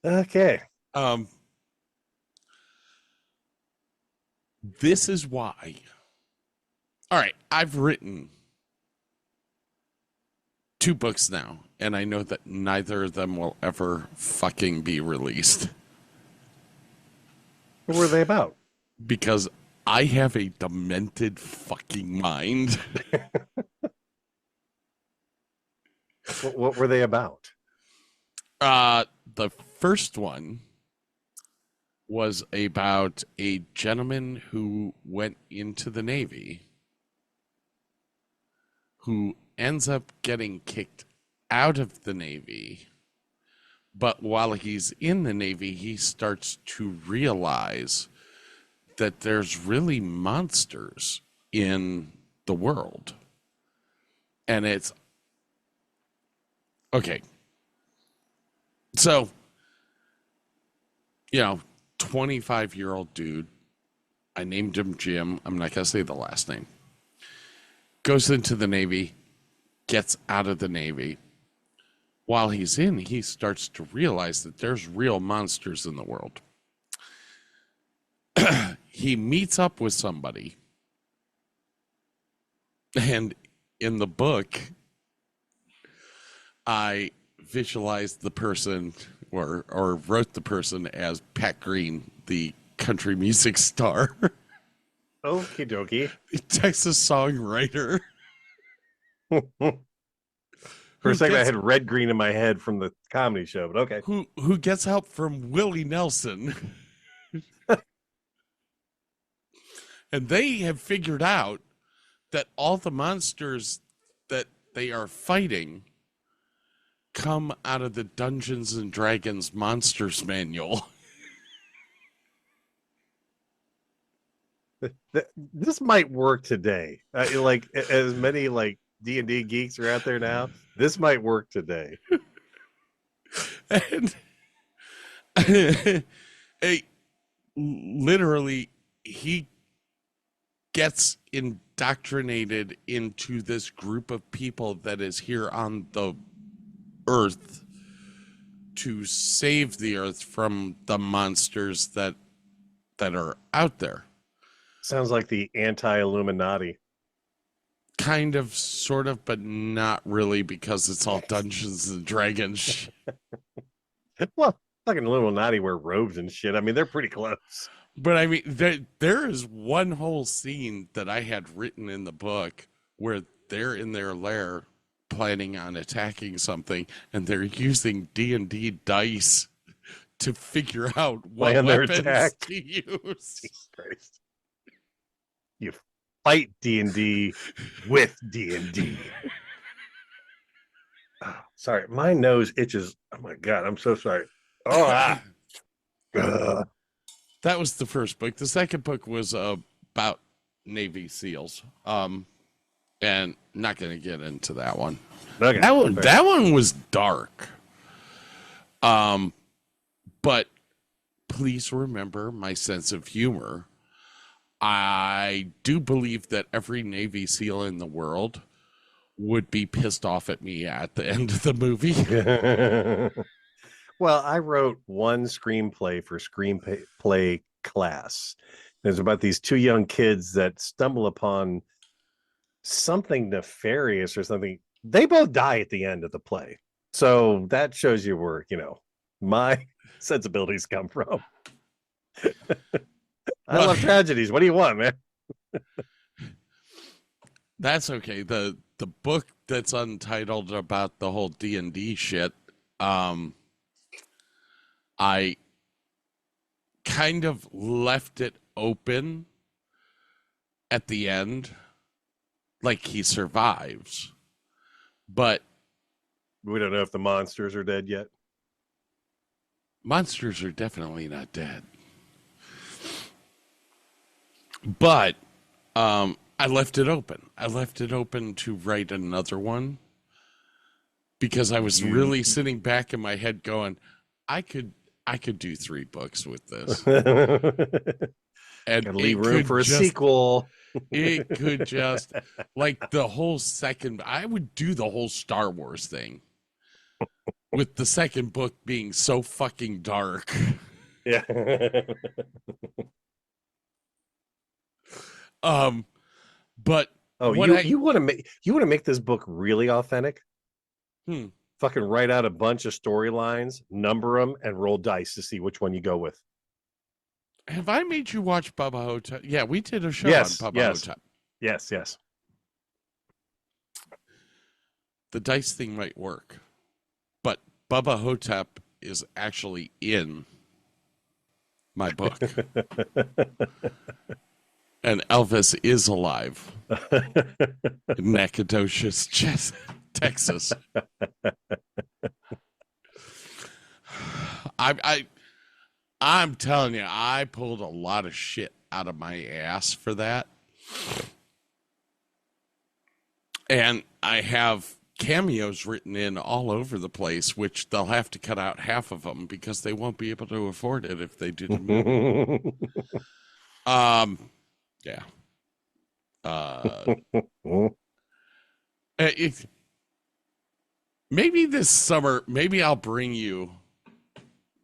Okay. This is why. All right, I've written 2 books now, and I know that neither of them will ever fucking be released. What were they about? Because I have a demented fucking mind. What were they about? The first one was about a gentleman who went into the Navy who ends up getting kicked out of the Navy. But while he's in the Navy, he starts to realize that there's really monsters in the world. And it's okay. So, 25-year-old dude, I named him Jim. I'm not going to say the last name. Goes into the Navy, gets out of the Navy. While he's in, he starts to realize that there's real monsters in the world. He meets up with somebody. And in the book, I visualized the person or wrote the person as Pat Green, the country music star. Okie dokie. The Texas songwriter. For a second, I had Red Green in my head from the comedy show, but okay. Who gets help from Willie Nelson. And they have figured out that all the monsters that they are fighting come out of the Dungeons and Dragons Monsters Manual. This might work today. Like as many like D&D geeks are out there now, this might work today. And literally, he gets indoctrinated into this group of people that is here on the earth to save the earth from the monsters that are out there. Sounds like the anti-Illuminati. Kind of, sort of, but not really, because it's all Dungeons and Dragons. Well, fucking Illuminati wear robes and shit. I mean, they're pretty close. But I mean, there is one whole scene that I had written in the book where they're in their lair planning on attacking something, and they're using D&D dice to figure out what weapons to use. Jesus Christ. You fight D&D with D&D. Oh, sorry, my nose itches. Oh my God, I'm so sorry. Oh, That was the first book. The second book was about Navy SEALs. And and not going to get into that one. Okay. That one was dark. But please remember my sense of humor. I do believe that every Navy SEAL in the world would be pissed off at me at the end of the movie. Well, I wrote one screenplay for screenplay class. It's about these two young kids that stumble upon something nefarious or something. They both die at the end of the play. So that shows you where, my sensibilities come from. I love tragedies. What do you want, man? That's okay. The book that's untitled about the whole D&D shit, I kind of left it open at the end, like he survives, but we don't know if the monsters are dead yet. Monsters are definitely not dead. But I left it open. I left it open to write another one because I was really sitting back in my head going, I could do 3 books with this. And leave room for a sequel. It could just, like, the whole second, I would do the whole Star Wars thing with the second book being so fucking dark. Yeah. But you want to make this book really authentic? Fucking write out a bunch of storylines, number them, and roll dice to see which one you go with. Have I made you watch Bubba Hotep? Yeah, we did a show on Bubba Hotep. Yes. The dice thing might work, but Bubba Hotep is actually in my book. And Elvis is alive in Nacogdoches, Texas. I'm telling you, I pulled a lot of shit out of my ass for that. And I have cameos written in all over the place, which they'll have to cut out half of them because they won't be able to afford it if they didn't. Yeah. Maybe this summer, maybe I'll bring you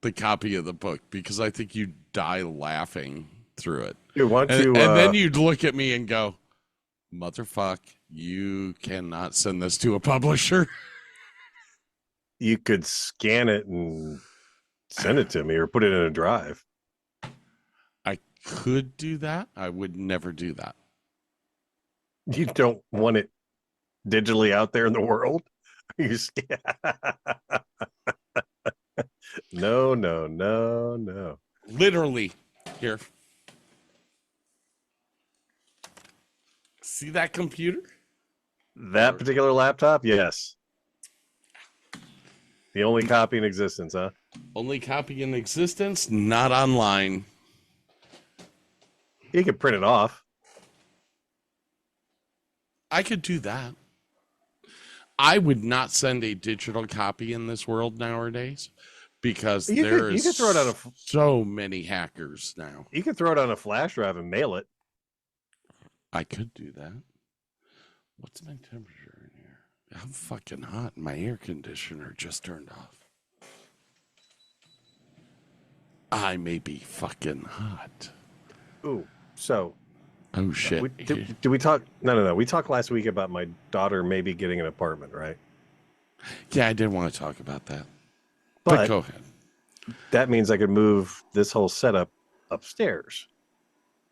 the copy of the book because I think you'd die laughing through it. And then you'd look at me and go, motherfuck, you cannot send this to a publisher. You could scan it and send it to me or put it in a drive. I could do that. I would never do that. You don't want it digitally out there in the world? You scared? No. Literally. Here. See that computer? That particular laptop? Yes. The only copy in existence, huh? Only copy in existence, not online. You could print it off. I could do that. I would not send a digital copy in this world nowadays because there's so many hackers now. You could throw it on a flash drive and mail it. I could do that. What's my temperature in here? I'm fucking hot. My air conditioner just turned off. I may be fucking hot. Ooh, so. Oh, shit. Did we talk? No. We talked last week about my daughter maybe getting an apartment, right? Yeah, I did want to talk about that. But go ahead. That means I could move this whole setup upstairs.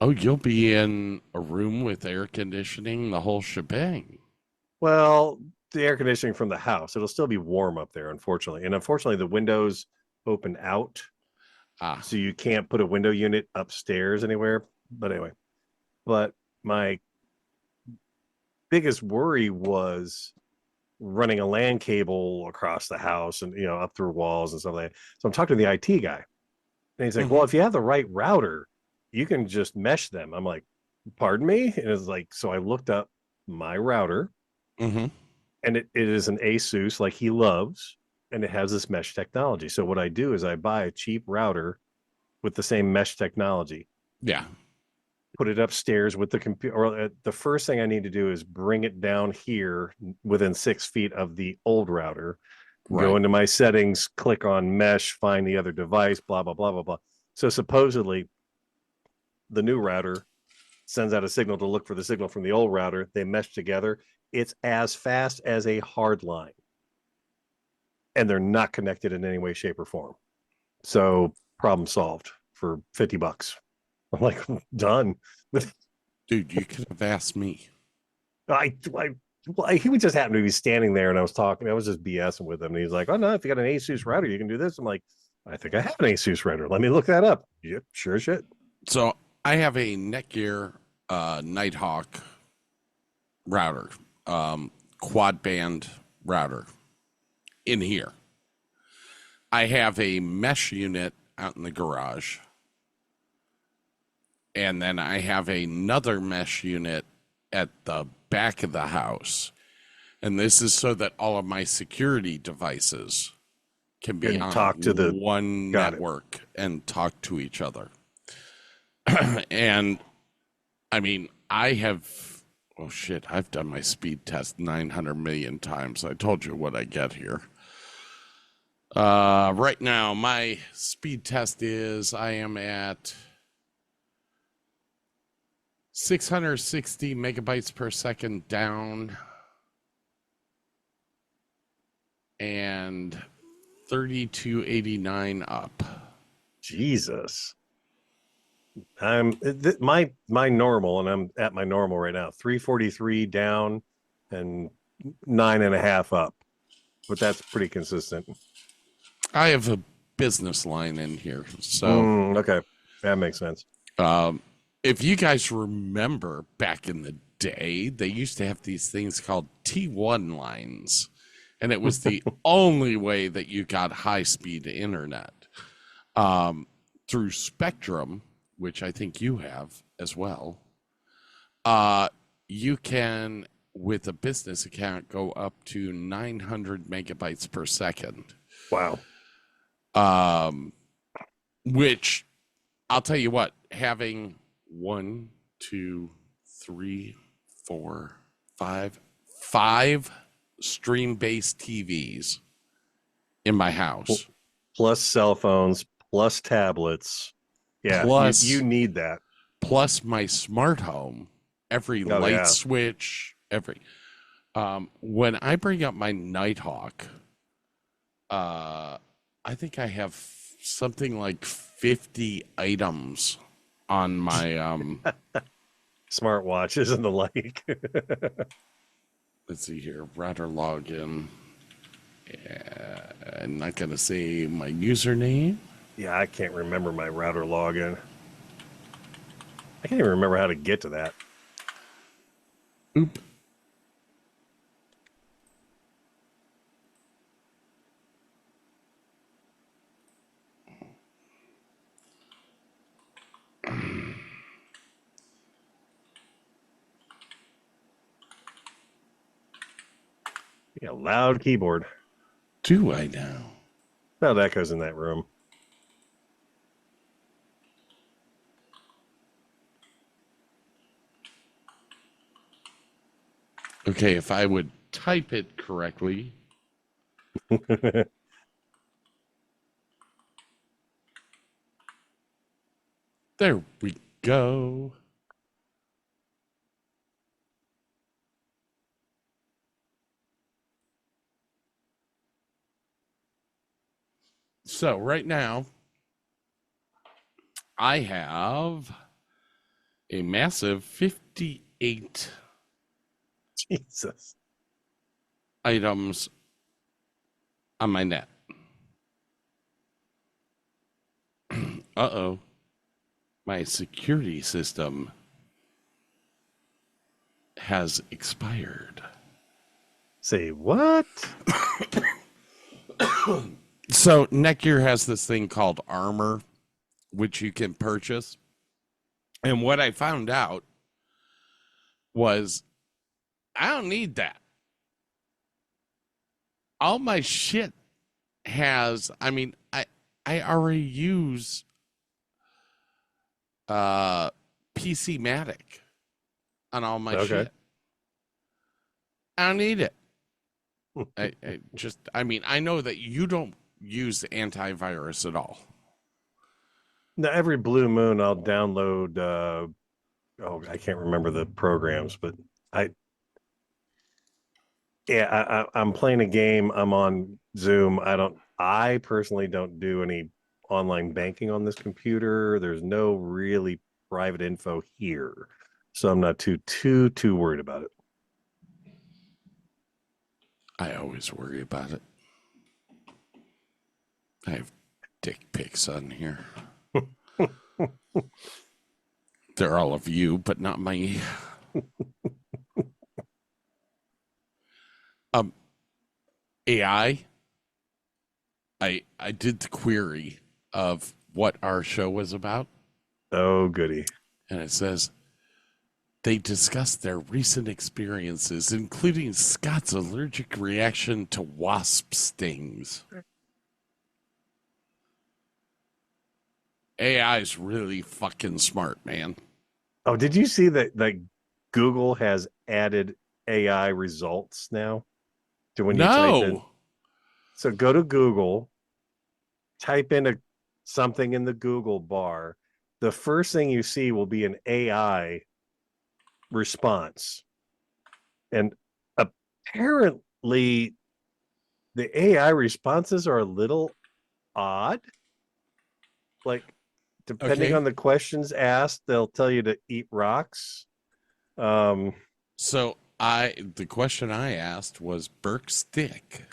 Oh, you'll be in a room with air conditioning, the whole shebang. Well, the air conditioning from the house. It'll still be warm up there, unfortunately. And unfortunately, the windows open out. So you can't put a window unit upstairs anywhere. But anyway. But my biggest worry was running a LAN cable across the house and, up through walls and stuff like that. So I'm talking to the IT guy. And he's like, well, if you have the right router, you can just mesh them. I'm like, pardon me? And it's like, so I looked up my router, Mm-hmm. and it is an Asus like he loves, and it has this mesh technology. So what I do is I buy a cheap router with the same mesh technology, Yeah. put it upstairs with the computer. Or the first thing I need to do is bring it down here within 6 feet of the old router, go into my settings, click on mesh, find the other device, blah, blah, blah, blah, blah. So supposedly the new router sends out a signal to look for the signal from the old router. They mesh together. It's as fast as a hard line. And they're not connected in any way, shape, or form. So problem solved for $50. I'm like, done. Dude, you could have asked me. He would just happen to be standing there, and I was just BSing with him. And he's like, "Oh no, if you got an Asus router, you can do this." I'm like, "I think I have an Asus router. Let me look that up." Yep, sure as shit. So I have a Netgear Nighthawk router, quad band router in here. I have a mesh unit out in the garage. And then I have another mesh unit at the back of the house. And this is so that all of my security devices can be on talk to the one network and talk to each other. And I mean, I've done my speed test 900 million times. I told you what I get here. Right now, my speed test is I am at 660 megabytes per second down and 3289 up. Jesus. My normal, and I'm at my normal right now, 343 down and 9.5 up. But that's pretty consistent. I have a business line in here. So okay. That makes sense. If you guys remember back in the day, they used to have these things called T1 lines, and it was the only way that you got high-speed internet. Through Spectrum, which I think you have as well, you can, with a business account, go up to 900 megabytes per second. Wow. Which, I'll tell you what, having 1, 2, 3, 4, 5 stream-based TVs in my house, plus cell phones, plus tablets. Yeah, plus you need that. Plus my smart home, every light switch, every. When I bring up my Nighthawk, I think I have something like 50 items on my smartwatches and the like. Let's see here, router login. I'm not gonna say my username. Yeah, I can't remember my router login. I can't even remember how to get to that. Oop. Yeah, loud keyboard. Do I now? No, that goes in that room. Okay, if I would type it correctly. There we go. So right now, I have a massive 58 Jesus items on my net. Uh-oh. My security system has expired. Say what? So Netgear has this thing called Armor, which you can purchase. And what I found out was I don't need that. All my shit has, I mean, I already use PC-Matic on all my shit. I don't need it. I know that you don't use antivirus at all. Now, every blue moon, I'll download. I can't remember the programs, but I'm playing a game. I'm on Zoom. I personally don't do any online banking on this computer. There's no really private info here, so I'm not too worried about it. I always worry about it. I have dick pics on here. They're all of you, but not me. AI. I did the query of what our show was about. Oh, goody. And it says they discussed their recent experiences, including Scott's allergic reaction to wasp stings. AI is really fucking smart, man. Oh, did you see that Google has added AI results now to when you type in? So go to Google, type in something in the Google bar. The first thing you see will be an AI response. And apparently the AI responses are a little odd. Like, depending on the questions asked, they'll tell you to eat rocks. So the question I asked was Burke's dick.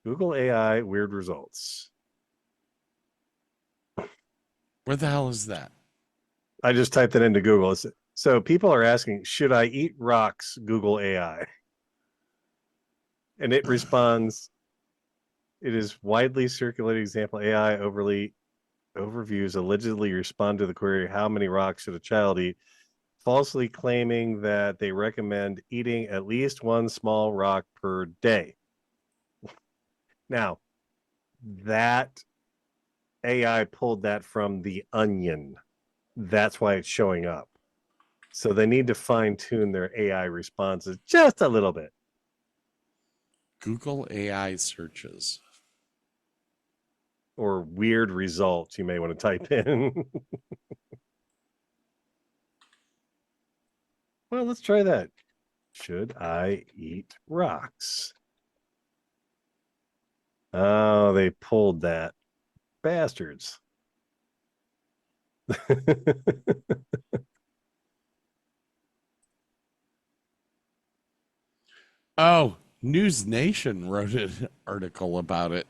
Google AI weird results. Where the hell is that? I just typed it into Google. So people are asking, should I eat rocks? Google AI. And it responds, it is widely circulated example AI overviews allegedly respond to the query, how many rocks should a child eat? Falsely claiming that they recommend eating at least one small rock per day. Now, that AI pulled that from The Onion. That's why it's showing up. So they need to fine-tune their AI responses just a little bit. Google AI searches. Or weird results you may want to type in. Well, let's try that. Should I eat rocks? Oh, they pulled that. Bastards. Oh, News Nation wrote an article about it.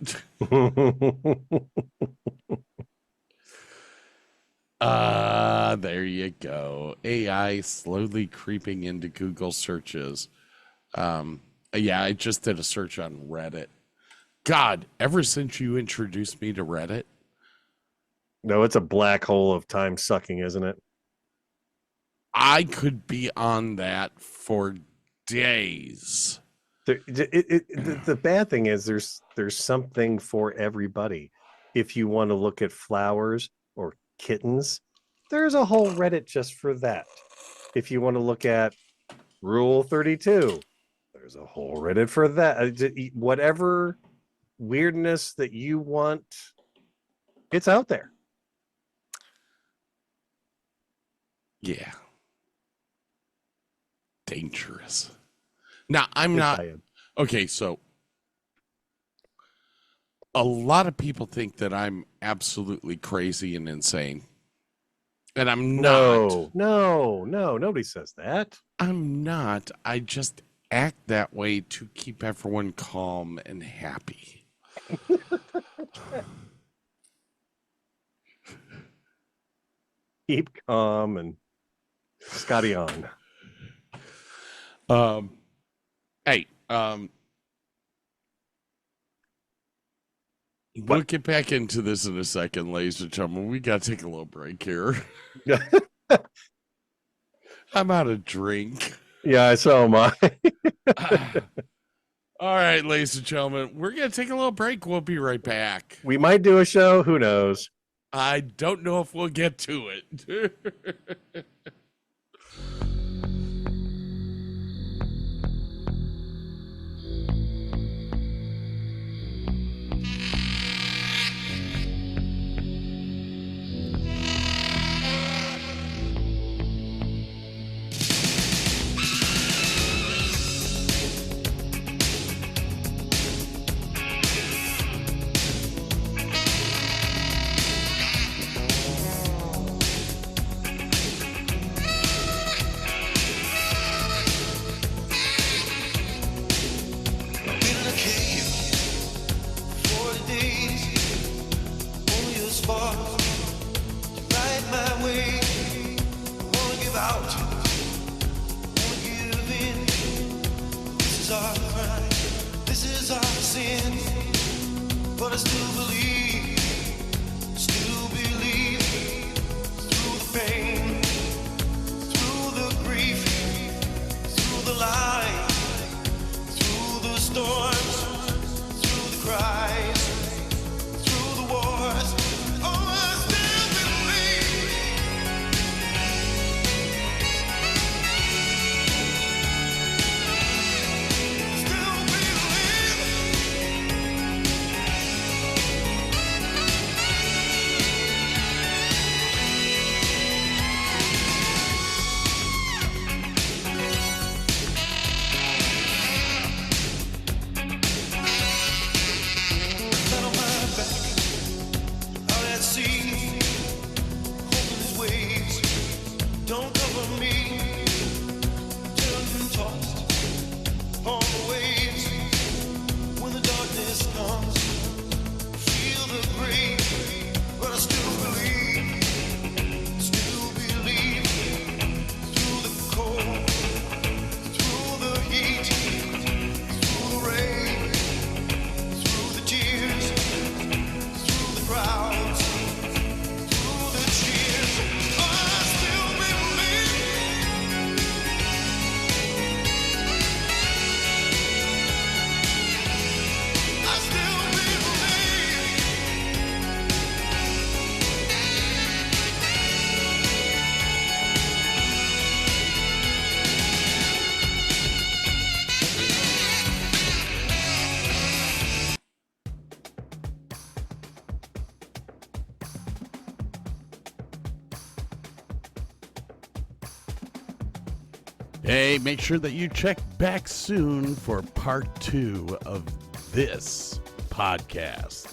There you go. AI slowly creeping into Google searches. Yeah, I just did a search on Reddit. God, ever since you introduced me to Reddit. No, it's a black hole of time sucking, isn't it? I could be on that for days. The bad thing is there's something for everybody. If you want to look at flowers or kittens, there's a whole Reddit just for that. If you want to look at Rule 32, there's a whole Reddit for that. Whatever weirdness that you want, it's out there. Yeah. Dangerous. Now, I'm not... Okay, so a lot of people think that I'm absolutely crazy and insane. And I'm not. No, nobody says that. I'm not. I just act that way to keep everyone calm and happy. Keep calm and Scotty on. Hey, we'll get back into this in a second, ladies and gentlemen. We got to take a little break here. I'm out of drink. Yeah, so am I. All right, ladies and gentlemen, we're going to take a little break. We'll be right back. We might do a show. Who knows? I don't know if we'll get to it. Hey, make sure that you check back soon for part 2 of this podcast.